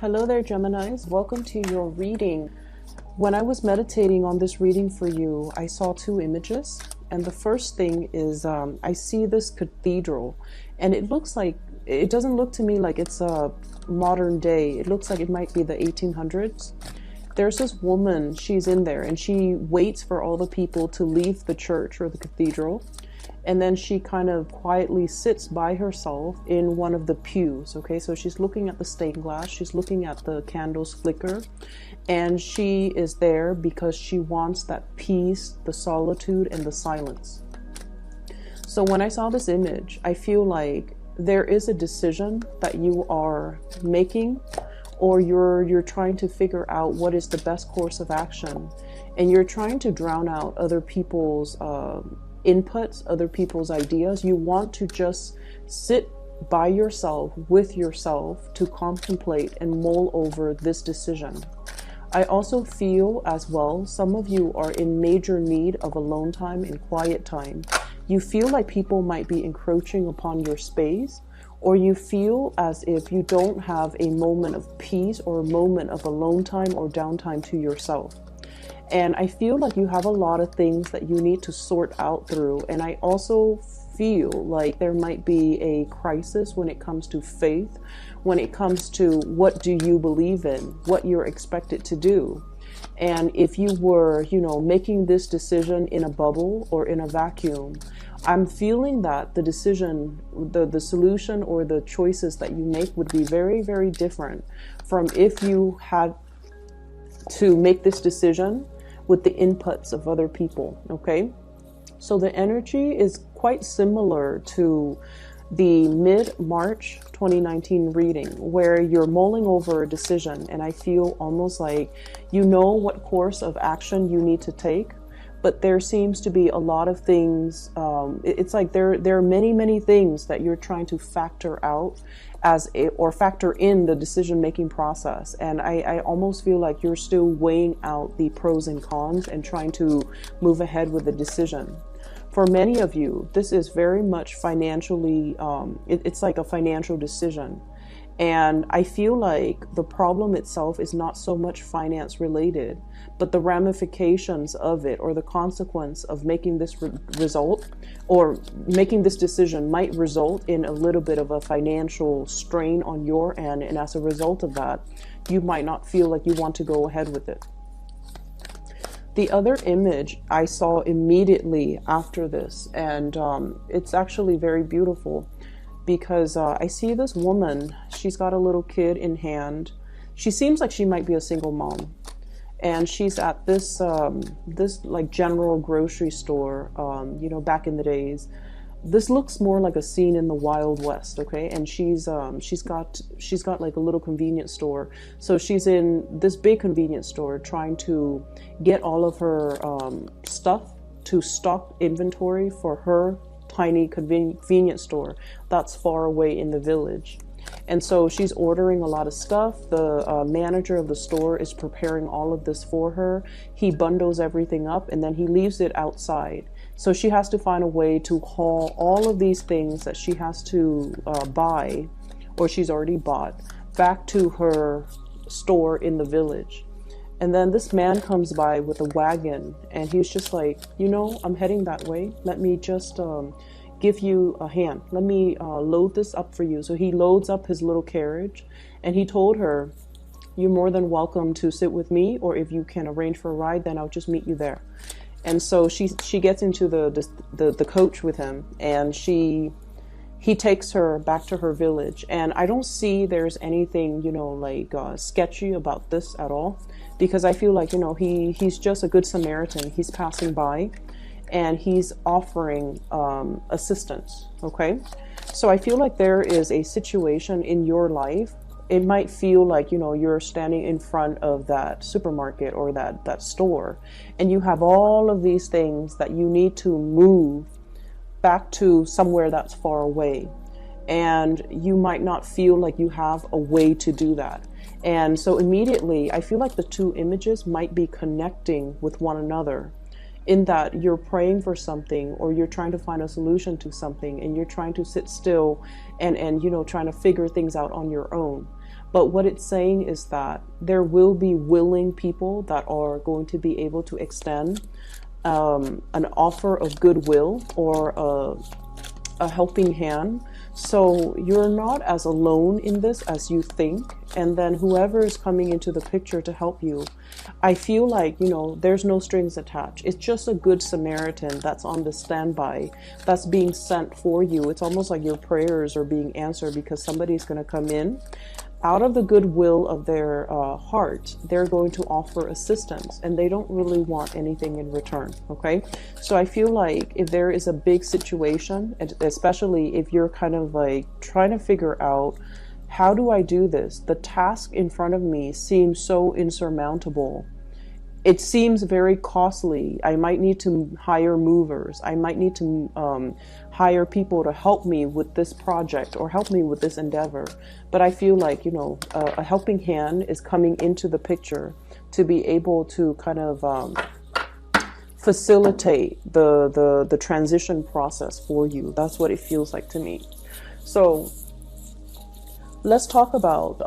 Hello there, Geminis. Welcome to your reading. When I was meditating on this reading for you, I saw two images. And the first thing is I see this cathedral, and it looks like, it doesn't look to me like it's a modern day. It looks like it might be the 1800s. There's this woman, she's in there, and she waits for all the people to leave the church or the cathedral. And then she kind of quietly sits by herself in one of the pews. Okay, so she's looking at the stained glass, she's looking at the candles flicker, and she is there because she wants that peace, the solitude, and the silence. So when I saw this image, I feel like there is a decision that you are making, or you're trying to figure out what is the best course of action, and you're trying to drown out other people's inputs, other people's ideas. You want to just sit by yourself, with yourself, to contemplate and mull over this decision. I also feel as well, some of you are in major need of alone time and quiet time. You feel like people might be encroaching upon your space, or you feel as if you don't have a moment of peace or a moment of alone time or downtime to yourself. And I feel like you have a lot of things that you need to sort out through. And I also feel like there might be a crisis when it comes to faith, when it comes to what do you believe in, what you're expected to do. And if you were, making this decision in a bubble or in a vacuum, I'm feeling that the decision, the solution or the choices that you make would be very, very different from if you had to make this decision with the inputs of other people. Okay, so the energy is quite similar to the mid-March 2019 reading, where you're mulling over a decision, and I feel almost like you know what course of action you need to take, but there seems to be a lot of things. It's like there are many things that you're trying to factor out or factor in the decision-making process. And I almost feel like you're still weighing out the pros and cons and trying to move ahead with the decision. For many of you, this is very much financially, it's like a financial decision. And I feel like the problem itself is not so much finance related, but the ramifications of it, or the consequence of making this result or making this decision might result in a little bit of a financial strain on your end. And as a result of that, you might not feel like you want to go ahead with it. The other image I saw immediately after this, and it's actually very beautiful, because I see this woman, she's got a little kid in hand. She seems like she might be a single mom. And she's at this like general grocery store, back in the days. This looks more like a scene in the Wild West, okay? And she's got like a little convenience store. So she's in this big convenience store trying to get all of her stuff to stock inventory for her tiny convenience store that's far away in the village. And so she's ordering a lot of stuff. The manager of the store is preparing all of this for her. He bundles everything up and then he leaves it outside. So she has to find a way to haul all of these things that she has to buy, or she's already bought, back to her store in the village. And then this man comes by with a wagon, and he's just like, I'm heading that way. Let me just give you a hand. Let me load this up for you. So he loads up his little carriage, and he told her, you're more than welcome to sit with me, or if you can arrange for a ride, then I'll just meet you there. And so she gets into the coach with him, and he takes her back to her village. And I don't see there's anything, sketchy about this at all, because I feel like, he's just a good Samaritan. He's passing by and he's offering assistance. Okay. So I feel like there is a situation in your life. It might feel like, you're standing in front of that supermarket or that store, and you have all of these things that you need to move back to somewhere that's far away. And you might not feel like you have a way to do that. And so immediately, I feel like the two images might be connecting with one another. in that you're praying for something, or you're trying to find a solution to something, and you're trying to sit still and you know, trying to figure things out on your own. But what it's saying is that there will be willing people that are going to be able to extend an offer of goodwill, or a helping hand. So you're not as alone in this as you think. And then whoever is coming into the picture to help you, I feel like, you know, there's no strings attached. It's just a good Samaritan that's on the standby, that's being sent for you. It's almost like your prayers are being answered, because somebody's going to come in out of the goodwill of their heart. They're going to offer assistance, and they don't really want anything in return. Okay, so I feel like if there is a big situation, and especially if you're kind of like trying to figure out, how do I do this? The task in front of me seems so insurmountable. It seems very costly. I might need to hire movers. I might need to hire people to help me with this project, or help me with this endeavor. But I feel like, you know, a helping hand is coming into the picture to be able to kind of facilitate the transition process for you. That's what it feels like to me. So let's talk about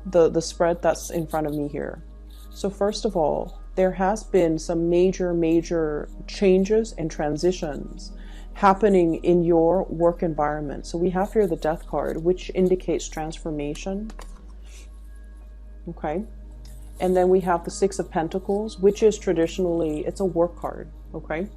the spread that's in front of me here. So first of all, there has been some major changes and transitions happening in your work environment. So we have here the Death card, which indicates transformation. Okay. And then we have the Six of Pentacles, which is traditionally, it's a work card. Okay.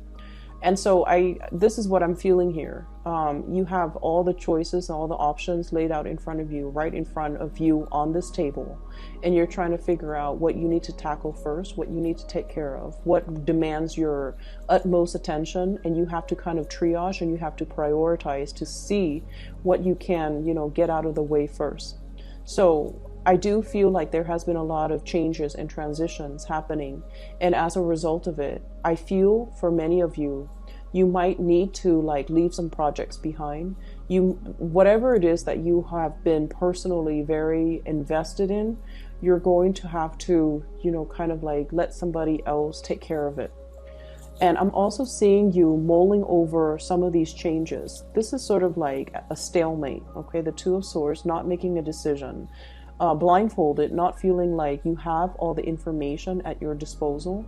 And so this is what I'm feeling here. You have all the choices, all the options laid out in front of you, right in front of you on this table. And you're trying to figure out what you need to tackle first, what you need to take care of, what demands your utmost attention. And you have to kind of triage, and you have to prioritize to see what you can, you know, get out of the way first. So I do feel like there has been a lot of changes and transitions happening. And as a result of it, I feel for many of you, you might need to like leave some projects behind. Whatever it is that you have been personally very invested in, you're going to have to, you know, kind of like let somebody else take care of it. And I'm also seeing you mulling over some of these changes. This is sort of like a stalemate, okay? The Two of Swords, not making a decision. Blindfolded, not feeling like you have all the information at your disposal,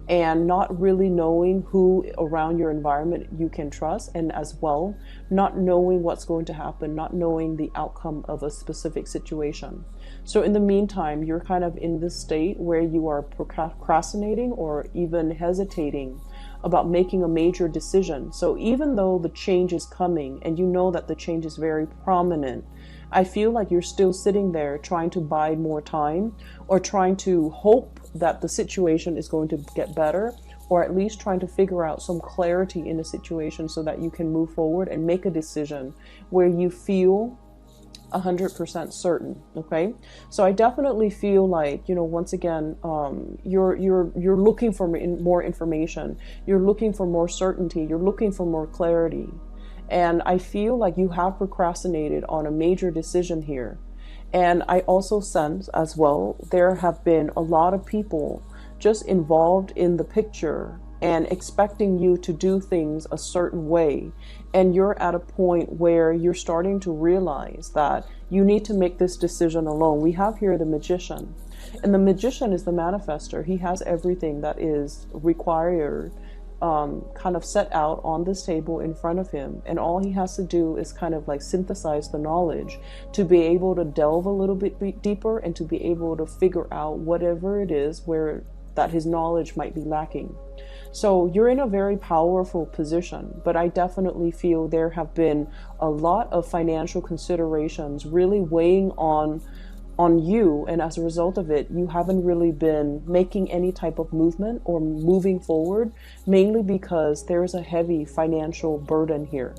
and not really knowing who around your environment you can trust, and as well, not knowing what's going to happen, not knowing the outcome of a specific situation. So in the meantime, you're kind of in this state where you are procrastinating or even hesitating about making a major decision. So even though the change is coming and you know that the change is very prominent, I feel like you're still sitting there trying to buy more time, or trying to hope that the situation is going to get better, or at least trying to figure out some clarity in the situation so that you can move forward and make a decision where you feel 100% certain. Okay, so I definitely feel like, you know, once again, you're looking for more information, you're looking for more certainty, you're looking for more clarity. And I feel like you have procrastinated on a major decision here. And I also sense as well, there have been a lot of people just involved in the picture and expecting you to do things a certain way. And you're at a point where you're starting to realize that you need to make this decision alone. We have here the Magician. And the Magician is the manifester. He has everything that is required kind of set out on this table in front of him, and all he has to do is kind of like synthesize the knowledge to be able to delve a little bit deeper, and to be able to figure out whatever it is where that his knowledge might be lacking. So you're in a very powerful position, but I definitely feel there have been a lot of financial considerations really weighing on you, and as a result of it, you haven't really been making any type of movement or moving forward, mainly because there's a heavy financial burden here.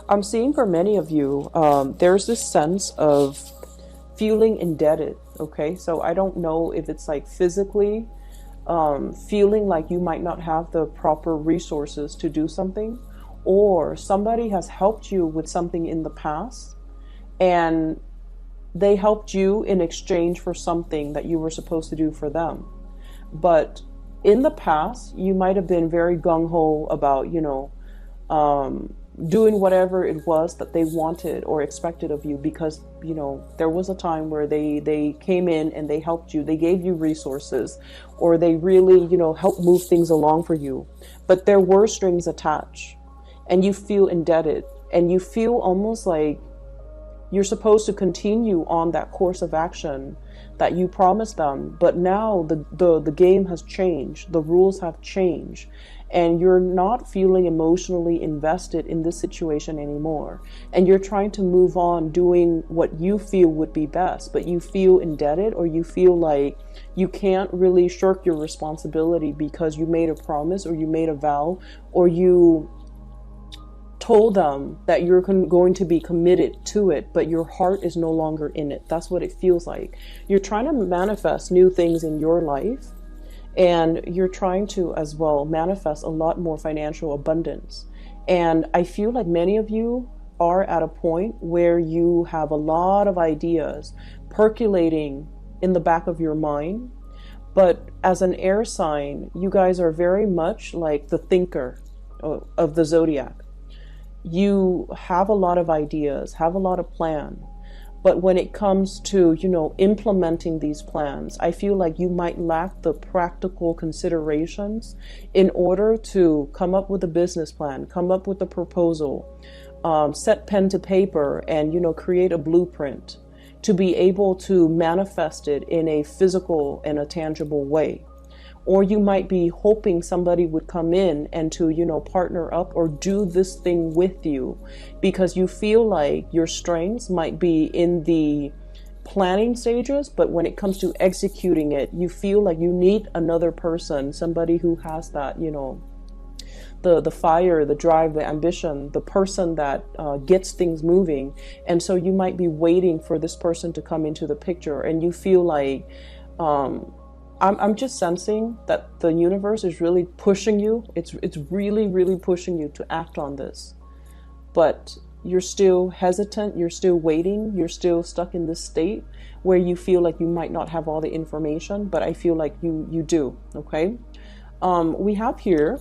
I'm seeing for many of you, there's this sense of feeling indebted. Okay, so I don't know if it's like physically feeling like you might not have the proper resources to do something, or somebody has helped you with something in the past, and they helped you in exchange for something that you were supposed to do for them. But in the past, you might have been very gung-ho about, doing whatever it was that they wanted or expected of you, because, there was a time where they came in and they helped you, they gave you resources, or they really, helped move things along for you. But there were strings attached, and you feel indebted, and you feel almost like you're supposed to continue on that course of action that you promised them. But now the game has changed, the rules have changed, and you're not feeling emotionally invested in this situation anymore. And you're trying to move on doing what you feel would be best, but you feel indebted, or you feel like you can't really shirk your responsibility because you made a promise, or you made a vow, or you told them that you're going to be committed to it, but your heart is no longer in it. That's what it feels like. You're trying to manifest new things in your life, and you're trying to as well manifest a lot more financial abundance. And I feel like many of you are at a point where you have a lot of ideas percolating in the back of your mind. But as an air sign, you guys are very much like the thinker of the zodiac. You have a lot of ideas, have a lot of plan, but when it comes to, implementing these plans, I feel like you might lack the practical considerations in order to come up with a business plan, come up with a proposal, set pen to paper, and, create a blueprint to be able to manifest it in a physical and a tangible way. Or you might be hoping somebody would come in and to, partner up or do this thing with you, because you feel like your strengths might be in the planning stages, but when it comes to executing it, you feel like you need another person, somebody who has that, the fire, the drive, the ambition, the person that gets things moving. And so you might be waiting for this person to come into the picture, and you feel like, I'm just sensing that the universe is really pushing you. It's really, really pushing you to act on this. But you're still hesitant, you're still waiting, you're still stuck in this state where you feel like you might not have all the information, but I feel like you do, okay? We have here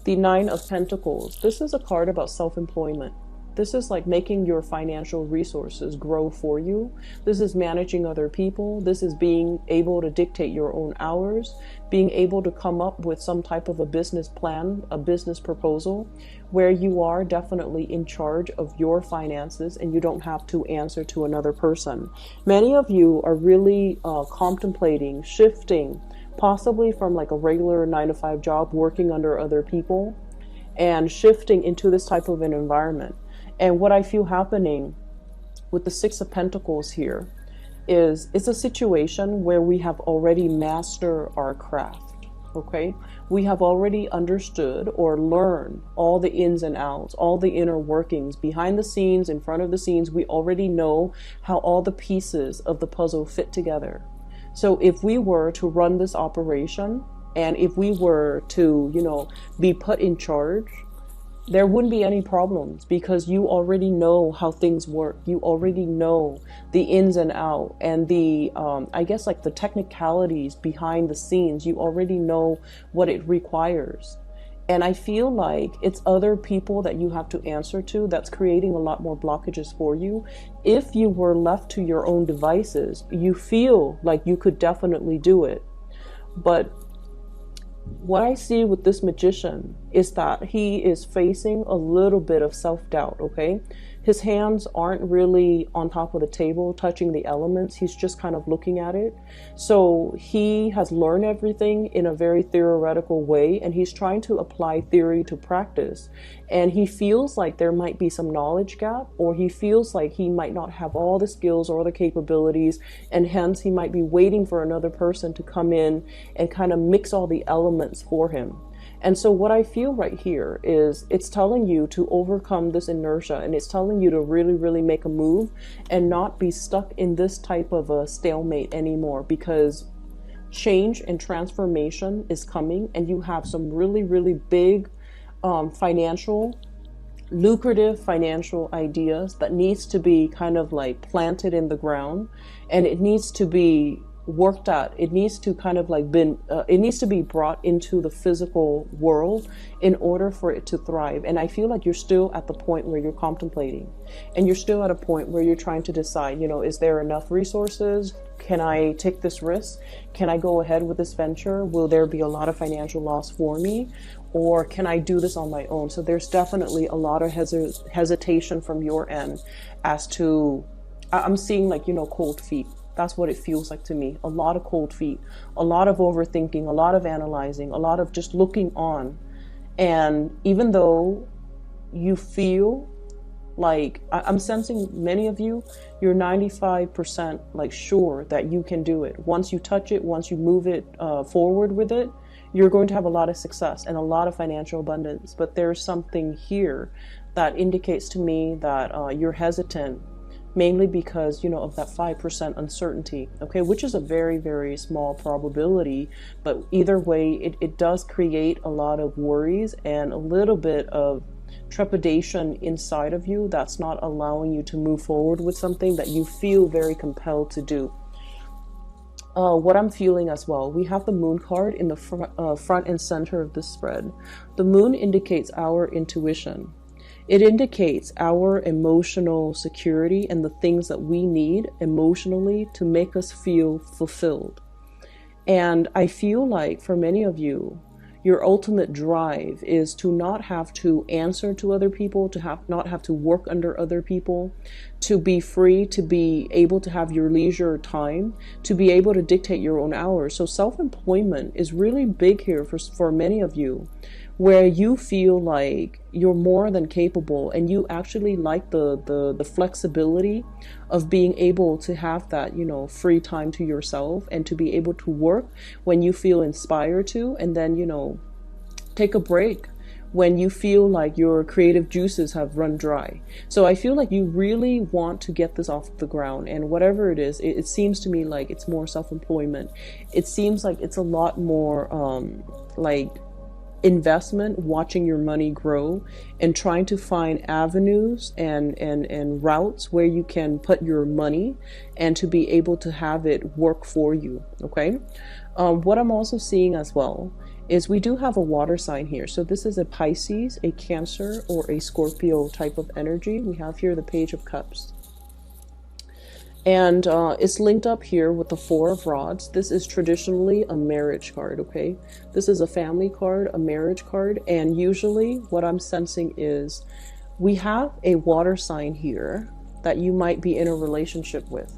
the Nine of Pentacles. This is a card about self-employment. This is like making your financial resources grow for you. This is managing other people. This is being able to dictate your own hours, being able to come up with some type of a business plan, a business proposal, where you are definitely in charge of your finances and you don't have to answer to another person. Many of you are really contemplating shifting, possibly from like a regular 9-to-5 job, working under other people, and shifting into this type of an environment. And what I feel happening with the Six of Pentacles here is it's a situation where we have already mastered our craft, okay? We have already understood or learned all the ins and outs, all the inner workings, behind the scenes, in front of the scenes. We already know how all the pieces of the puzzle fit together. So if we were to run this operation, and if we were to, be put in charge, there wouldn't be any problems, because you already know how things work. You already know the ins and outs, and the, I guess like the technicalities behind the scenes. You already know what it requires. And I feel like it's other people that you have to answer to that's creating a lot more blockages for you. If you were left to your own devices, you feel like you could definitely do it. But what I see with this magician is that he is facing a little bit of self-doubt, okay? His hands aren't really on top of the table touching the elements. He's just kind of looking at it. So he has learned everything in a very theoretical way, and he's trying to apply theory to practice. And he feels like there might be some knowledge gap, or he feels like he might not have all the skills or the capabilities, and hence he might be waiting for another person to come in and kind of mix all the elements for him. And so what I feel right here is it's telling you to overcome this inertia, and it's telling you to really, really make a move and not be stuck in this type of a stalemate anymore, because change and transformation is coming, and you have some really, really big lucrative financial ideas that needs to be kind of like planted in the ground, and it needs to be worked at. It needs to kind of like it needs to be brought into the physical world in order for it to thrive. And I feel like you're still at the point where you're contemplating, and you're still at a point where you're trying to decide, you know, is there enough resources? Can I take this risk? Can I go ahead with this venture? Will there be a lot of financial loss for me? Or can I do this on my own? So there's definitely a lot of hesitation from your end as to, I'm seeing like, you know, cold feet. That's what it feels like to me. A lot of cold feet, a lot of overthinking, a lot of analyzing, a lot of just looking on. And even though you feel like, I'm sensing many of you, you're 95% like sure that you can do it. Once you touch it, once you move it forward with it, you're going to have a lot of success and a lot of financial abundance. But there's something here that indicates to me that you're hesitant, mainly because, you know, of that 5% uncertainty, okay, which is a very, very small probability. But either way, it does create a lot of worries and a little bit of trepidation inside of you that's not allowing you to move forward with something that you feel very compelled to do. What I'm feeling as well, we have the moon card in the front and center of this spread. The moon indicates our intuition. It indicates our emotional security and the things that we need emotionally to make us feel fulfilled. And I feel like for many of you, your ultimate drive is to not have to answer to other people, to not have to work under other people, to be free, to be able to have your leisure time, to be able to dictate your own hours. So self-employment is really big here for many of you, where you feel like you're more than capable and you actually like the flexibility of being able to have that, you know, free time to yourself and to be able to work when you feel inspired to, and then, you know, take a break when you feel like your creative juices have run dry. So I feel like you really want to get this off the ground, and whatever it is, it seems to me like it's more self-employment. It seems like it's a lot more like investment, watching your money grow and trying to find avenues and routes where you can put your money and to be able to have it work for you. Okay. What I'm also seeing as well is we do have a water sign here. So this is a Pisces, a Cancer, or a Scorpio type of energy. We have here the Page of Cups. And it's linked up here with the Four of Rods. This is traditionally a marriage card, okay? This is a family card, a marriage card. And usually what I'm sensing is we have a water sign here that you might be in a relationship with.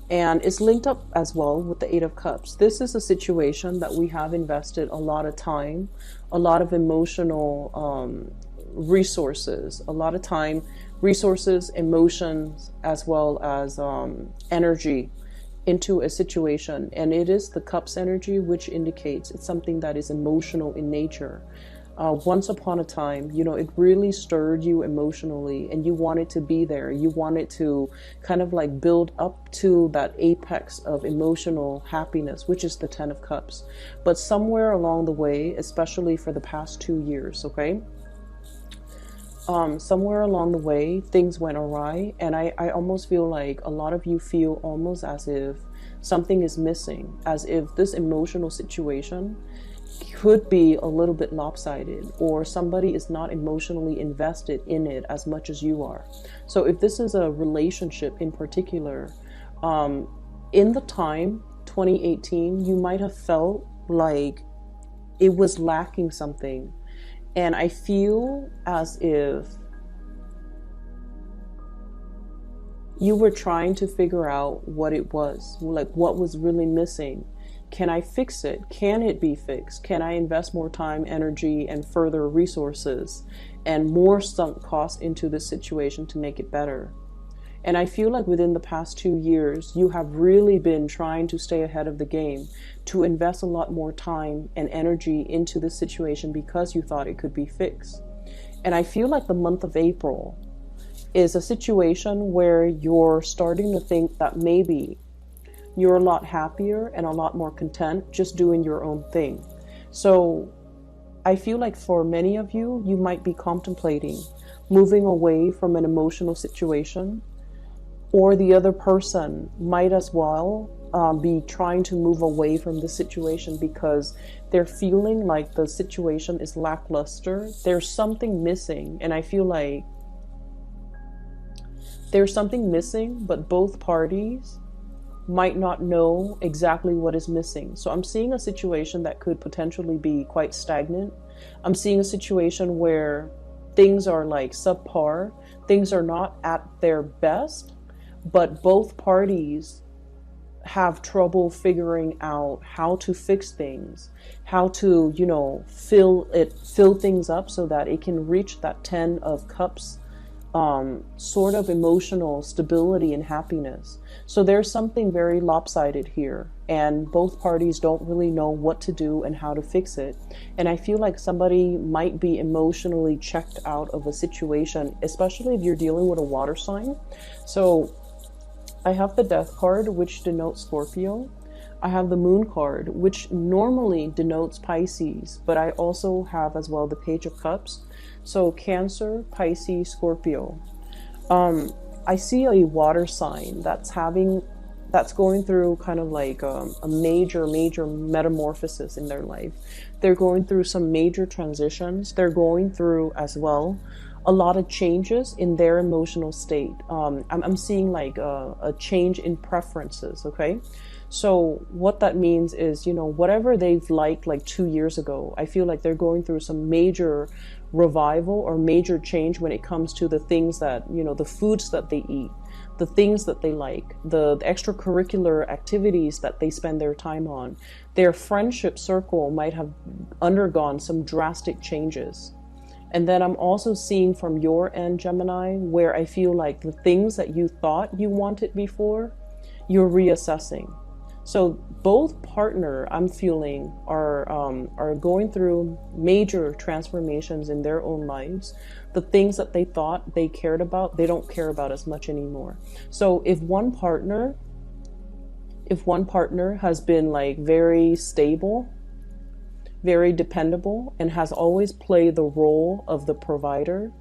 And it's linked up as well with the Eight of Cups. This is a situation that we have invested a lot of time, a lot of emotional resources, a lot of time, resources, emotions, as well as energy into a situation. And it is the Cups energy, which indicates it's something that is emotional in nature. Once upon a time, you know, it really stirred you emotionally and you wanted to be there. You wanted to kind of like build up to that apex of emotional happiness, which is the Ten of Cups. But somewhere along the way, especially for the past 2 years, okay? Somewhere along the way, things went awry. And I almost feel like a lot of you feel almost as if something is missing, as if this emotional situation could be a little bit lopsided, or somebody is not emotionally invested in it as much as you are. So if this is a relationship in particular, in the time 2018, you might have felt like it was lacking something. And I feel as if you were trying to figure out what it was, like what was really missing. Can I fix it? Can it be fixed? Can I invest more time, energy, and further resources and more sunk cost into this situation to make it better? And I feel like within the past 2 years, you have really been trying to stay ahead of the game, to invest a lot more time and energy into this situation because you thought it could be fixed. And I feel like the month of April is a situation where you're starting to think that maybe you're a lot happier and a lot more content just doing your own thing. So I feel like for many of you, you might be contemplating moving away from an emotional situation, or the other person might as well be trying to move away from the situation because they're feeling like the situation is lackluster. There's something missing, and I feel like there's something missing, but both parties might not know exactly what is missing. So I'm seeing a situation that could potentially be quite stagnant. I'm seeing a situation where things are like subpar, things are not at their best, but both parties have trouble figuring out how to fix things, how to, fill things up so that it can reach that 10 of cups sort of emotional stability and happiness. So there's something very lopsided here, and both parties don't really know what to do and how to fix it. And I feel like somebody might be emotionally checked out of a situation, especially if you're dealing with a water sign. So I have the Death card, which denotes Scorpio. I have the Moon card, which normally denotes Pisces, but I also have as well the Page of Cups. So Cancer, Pisces, Scorpio. I see a water sign that's going through kind of like a major metamorphosis in their life. They're going through some major transitions. They're going through as well a lot of changes in their emotional state. I'm seeing like a change in preferences, okay? So what that means is, whatever they've liked like 2 years ago, I feel like they're going through some major revival or major change when it comes to the things that, the foods that they eat, the things that they like, the extracurricular activities that they spend their time on. Their friendship circle might have undergone some drastic changes. And then I'm also seeing from your end, Gemini, where I feel like the things that you thought you wanted before, you're reassessing. So both partner, I'm feeling, are going through major transformations in their own lives. The things that they thought they cared about, they don't care about as much anymore. So if one partner has been like very stable, very dependable, and has always played the role of the provider,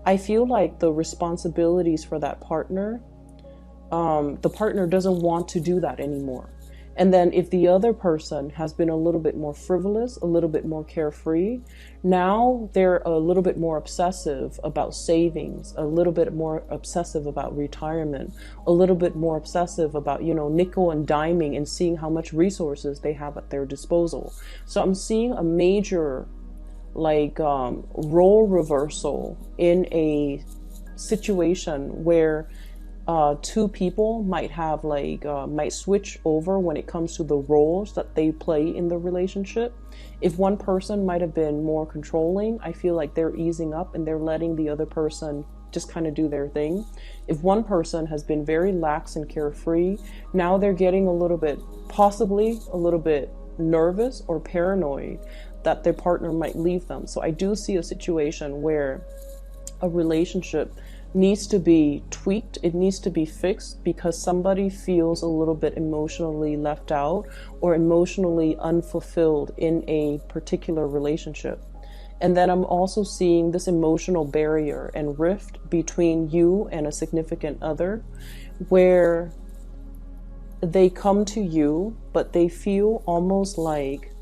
I feel like the responsibilities for that partner, the partner doesn't want to do that anymore. And then if the other person has been a little bit more frivolous, a little bit more carefree, now they're a little bit more obsessive about savings, a little bit more obsessive about retirement, a little bit more obsessive about, nickel and diming and seeing how much resources they have at their disposal. So I'm seeing a major role reversal in a situation where two people might have might switch over when it comes to the roles that they play in the relationship. If one person might have been more controlling, I feel like they're easing up and they're letting the other person just kind of do their thing. If one person has been very lax and carefree, now they're getting possibly a little bit nervous or paranoid that their partner might leave them. So I do see a situation where a relationship needs to be tweaked, it needs to be fixed because somebody feels a little bit emotionally left out or emotionally unfulfilled in a particular relationship. And then I'm also seeing this emotional barrier and rift between you and a significant other where they come to you, but they feel almost like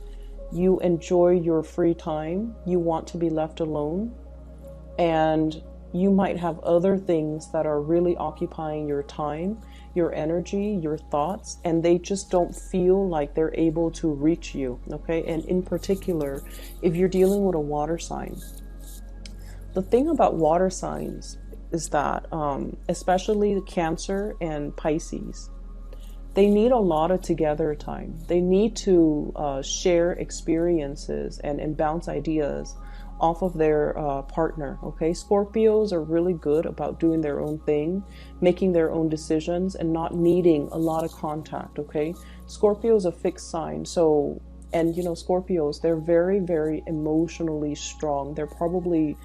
you enjoy your free time, you want to be left alone, and you might have other things that are really occupying your time, your energy, your thoughts, and they just don't feel like they're able to reach you, okay? And in particular, if you're dealing with a water sign, the thing about water signs is that, especially Cancer and Pisces, they need a lot of together time. They need to share experiences and bounce ideas off of their partner, okay? Scorpios are really good about doing their own thing, making their own decisions, and not needing a lot of contact, okay? Scorpio is a fixed sign, so, and Scorpios, they're very, very emotionally strong. They're probably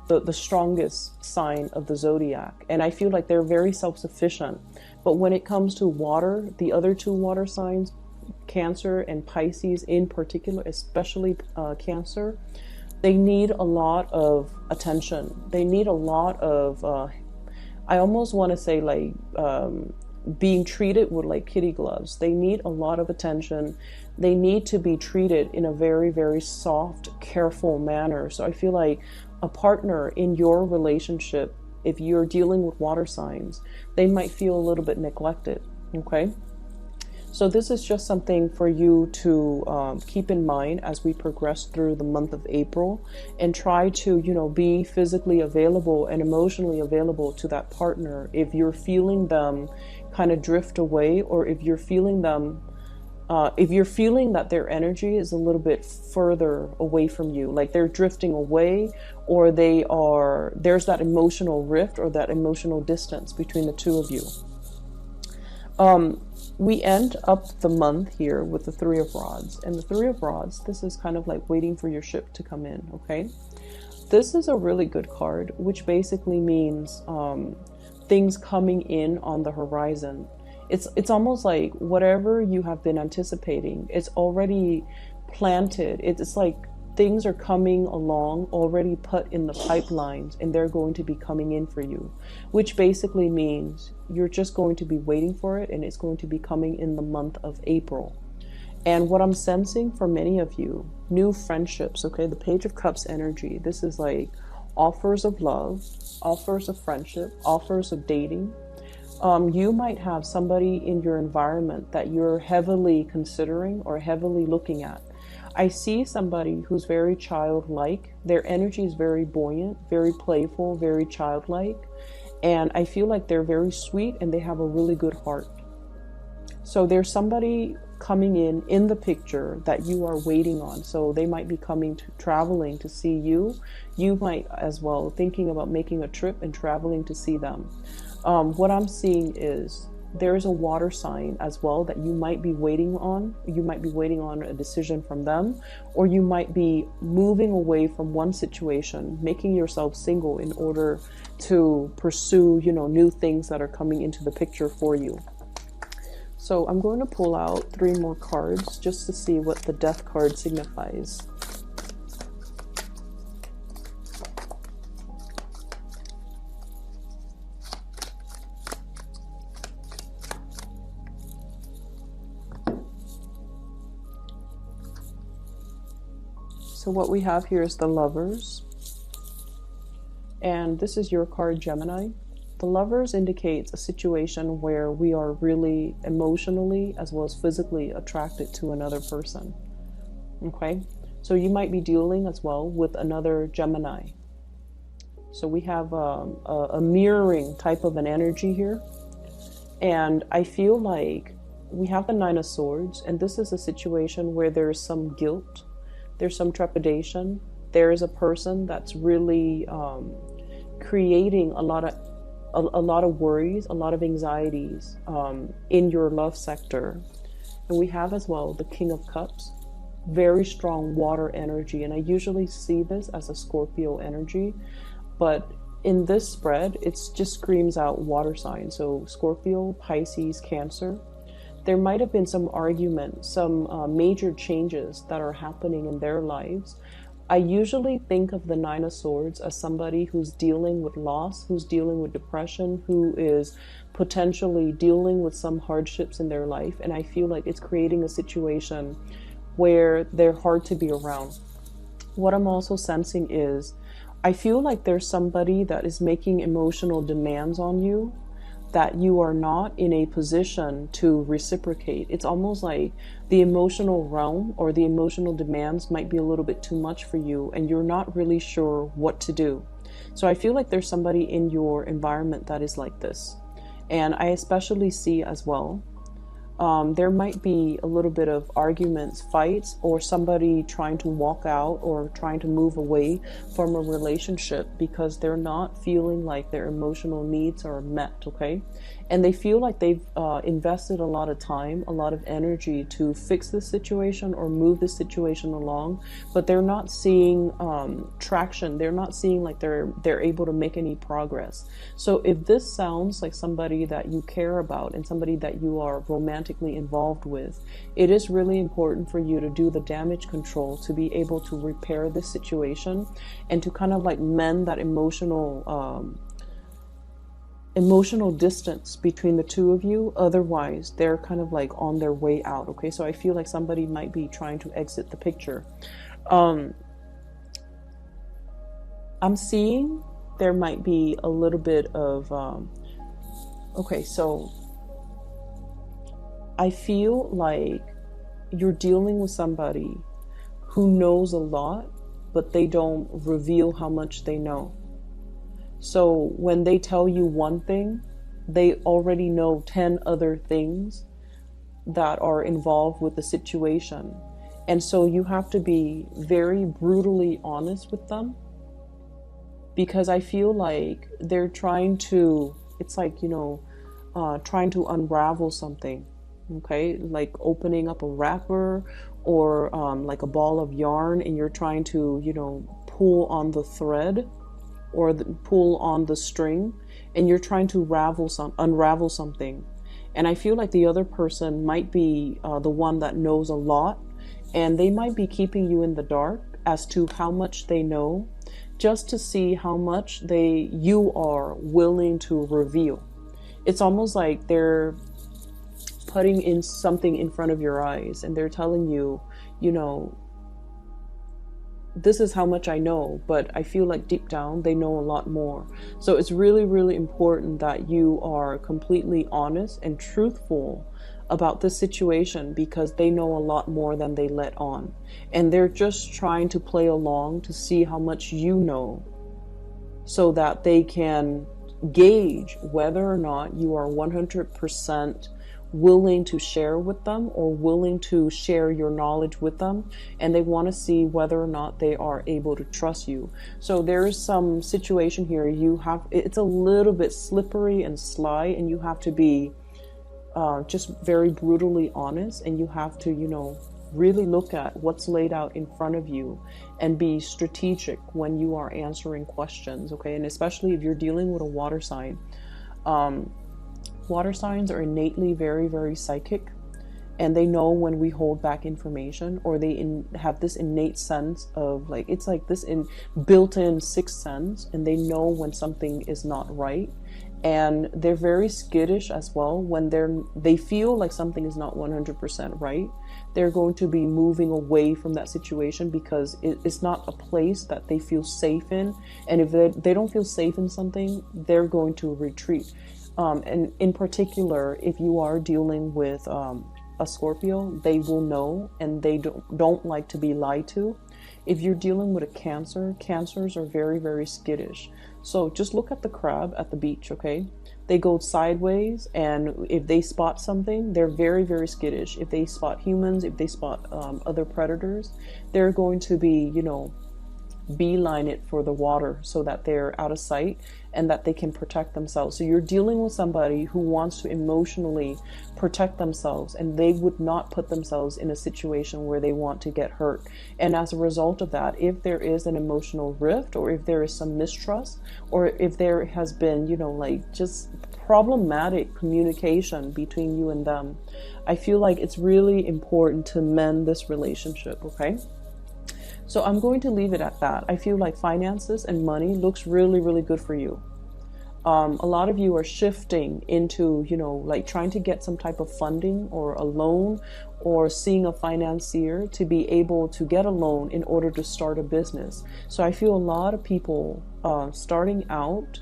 the strongest sign of the zodiac, and I feel like they're very self-sufficient. But when it comes to water, the other two water signs, Cancer and Pisces in particular, especially Cancer, they need a lot of attention. They need a lot of, I almost want to say being treated with like kitty gloves. They need a lot of attention. They need to be treated in a very, very soft, careful manner. So I feel like a partner in your relationship, if you're dealing with water signs, they might feel a little bit neglected. Okay. So this is just something for you to keep in mind as we progress through the month of April, and try to, you know, be physically available and emotionally available to that partner if you're feeling them kind of drift away, or if you're feeling them, if you're feeling that their energy is a little bit further away from you, like they're drifting away, or there's that emotional rift or that emotional distance between the two of you. We end up the month here with the Three of Rods. And the Three of Rods, this is kind of like waiting for your ship to come in, okay? This is a really good card, which basically means things coming in on the horizon. It's almost like whatever you have been anticipating, it's already planted. It's like things are coming along, already put in the pipelines, and they're going to be coming in for you, which basically means you're just going to be waiting for it, and it's going to be coming in the month of April. And what I'm sensing for many of you, new friendships, okay, the Page of Cups energy, this is like offers of love, offers of friendship, offers of dating. You might have somebody in your environment that you're heavily considering or heavily looking at. I see somebody who's very childlike. Their energy is very buoyant, very playful, very childlike. And I feel like they're very sweet and they have a really good heart. So there's somebody coming in the picture that you are waiting on. So they might be traveling to see you. You might as well thinking about making a trip and traveling to see them. What I'm seeing is there's a water sign as well that you might be waiting on. You might be waiting on a decision from them, or you might be moving away from one situation, making yourself single in order to pursue, you know, new things that are coming into the picture for you. So I'm going to pull out 3 more cards just to see what the Death card signifies. So what we have here is the Lovers, and this is your card, Gemini. The Lovers indicates a situation where we are really emotionally as well as physically attracted to another person. Okay, so you might be dealing as well with another Gemini. So we have a mirroring type of an energy here, and I feel like we have the Nine of Swords, and this is a situation where there is some guilt. There's some trepidation. There is a person that's really creating a lot of worries, a lot of anxieties in your love sector. And we have as well the King of Cups, very strong water energy. And I usually see this as a Scorpio energy, but in this spread, it just screams out water sign. So Scorpio, Pisces, Cancer. There might have been some argument, some major changes that are happening in their lives. I usually think of the Nine of Swords as somebody who's dealing with loss, who's dealing with depression, who is potentially dealing with some hardships in their life. And I feel like it's creating a situation where they're hard to be around. What I'm also sensing is I feel like there's somebody that is making emotional demands on you that you are not in a position to reciprocate. It's almost like the emotional realm or the emotional demands might be a little bit too much for you, and you're not really sure what to do. So I feel like there's somebody in your environment that is like this. And I especially see as well, there might be a little bit of arguments, fights, or somebody trying to walk out or trying to move away from a relationship because they're not feeling like their emotional needs are met, okay? And they feel like they've invested a lot of time, a lot of energy to fix this situation or move this situation along, but they're not seeing traction. They're not seeing like they're able to make any progress. So if this sounds like somebody that you care about and somebody that you are romantically involved with, it is really important for you to do the damage control to be able to repair this situation and to kind of like mend that emotional emotional distance between the two of you. Otherwise, they're kind of like on their way out. Okay, so I feel like somebody might be trying to exit the picture. I'm seeing there might be a little bit of okay, so I feel like you're dealing with somebody who knows a lot, but they don't reveal how much they know. So when they tell you one thing, they already know 10 other things that are involved with the situation. And so you have to be very brutally honest with them, because I feel like they're trying to, it's like, trying to unravel something. Okay, like opening up a wrapper or like a ball of yarn, and you're trying to, pull on the thread or pull on the string, and you're trying to unravel something. And I feel like the other person might be the one that knows a lot, and they might be keeping you in the dark as to how much they know, just to see how much you are willing to reveal. It's almost like they're putting in something in front of your eyes, and they're telling you, this is how much I know, but I feel like deep down they know a lot more. So it's really, really important that you are completely honest and truthful about this situation, because they know a lot more than they let on. And they're just trying to play along to see how much you know, so that they can gauge whether or not you are 100% willing to share with them, or willing to share your knowledge with them. And they want to see whether or not they are able to trust you. So there is some situation here, it's a little bit slippery and sly, and you have to be just very brutally honest, and you have to, really look at what's laid out in front of you and be strategic when you are answering questions. Okay, and especially if you're dealing with a water sign. Water signs are innately very, very psychic, and they know when we hold back information, or they have this innate sense of, like, it's like this built-in sixth sense, and they know when something is not right. And they're very skittish as well. When they feel like something is not 100% right, they're going to be moving away from that situation, because it's not a place that they feel safe in. And if they don't feel safe in something, they're going to retreat. And in particular, if you are dealing with a Scorpio, they will know, and they don't like to be lied to. If you're dealing with a Cancer, Cancers are very, very skittish. So just look at the crab at the beach, okay? They go sideways, and if they spot something, they're very, very skittish. If they spot humans, if they spot other predators, they're going to be, beeline it for the water, so that they're out of sight and that they can protect themselves. So you're dealing with somebody who wants to emotionally protect themselves, and they would not put themselves in a situation where they want to get hurt. And as a result of that, if there is an emotional rift, or if there is some mistrust, or if there has been, like just problematic communication between you and them, I feel like it's really important to mend this relationship, okay? So I'm going to leave it at that. I feel like finances and money looks really, really good for you. A lot of you are shifting into, like trying to get some type of funding or a loan, or seeing a financier to be able to get a loan in order to start a business. So I feel a lot of people starting out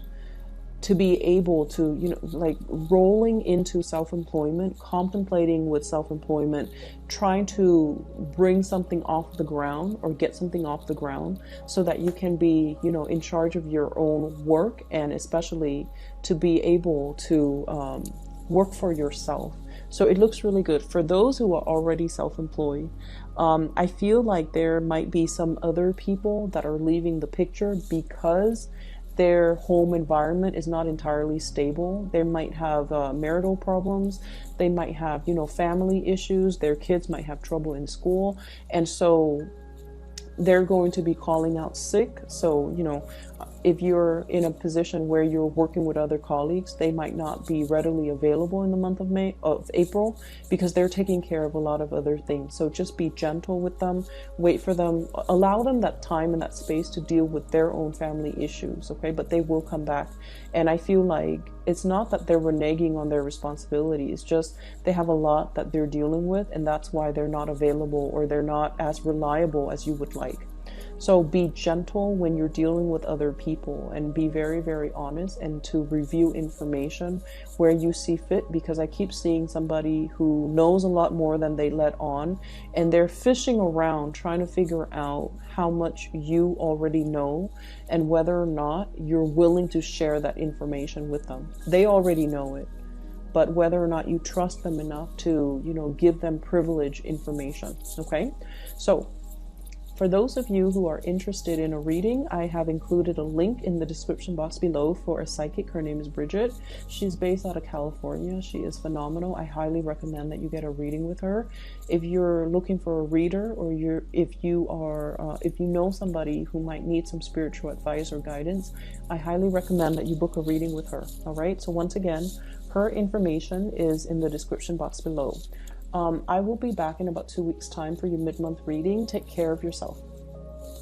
to be able to, like rolling into self-employment, contemplating with self-employment, trying to bring something off the ground, or get something off the ground, so that you can be, in charge of your own work, and especially to be able to work for yourself. So it looks really good. For those who are already self-employed, I feel like there might be some other people that are leaving the picture because their home environment is not entirely stable. They might have marital problems. They might have, family issues. Their kids might have trouble in school. And so they're going to be calling out sick. So, if you're in a position where you're working with other colleagues, they might not be readily available in the month of April, because they're taking care of a lot of other things. So just be gentle with them, wait for them, allow them that time and that space to deal with their own family issues, okay? But they will come back. And I feel like it's not that they're reneging on their responsibility, it's just they have a lot that they're dealing with, and that's why they're not available, or they're not as reliable as you would like. So be gentle when you're dealing with other people, and be very, very honest, and to review information where you see fit, because I keep seeing somebody who knows a lot more than they let on, and they're fishing around trying to figure out how much you already know and whether or not you're willing to share that information with them. They already know it, but whether or not you trust them enough to, give them privileged information. Okay. So for those of you who are interested in a reading, I have included a link in the description box below for a psychic. Her name is Bridget. She's based out of California. She is phenomenal. I highly recommend that you get a reading with her. If you're looking for a reader, or if you know somebody who might need some spiritual advice or guidance, I highly recommend that you book a reading with her. All right. So once again, her information is in the description box below. I will be back in about 2 weeks' time for your mid-month reading. Take care of yourself.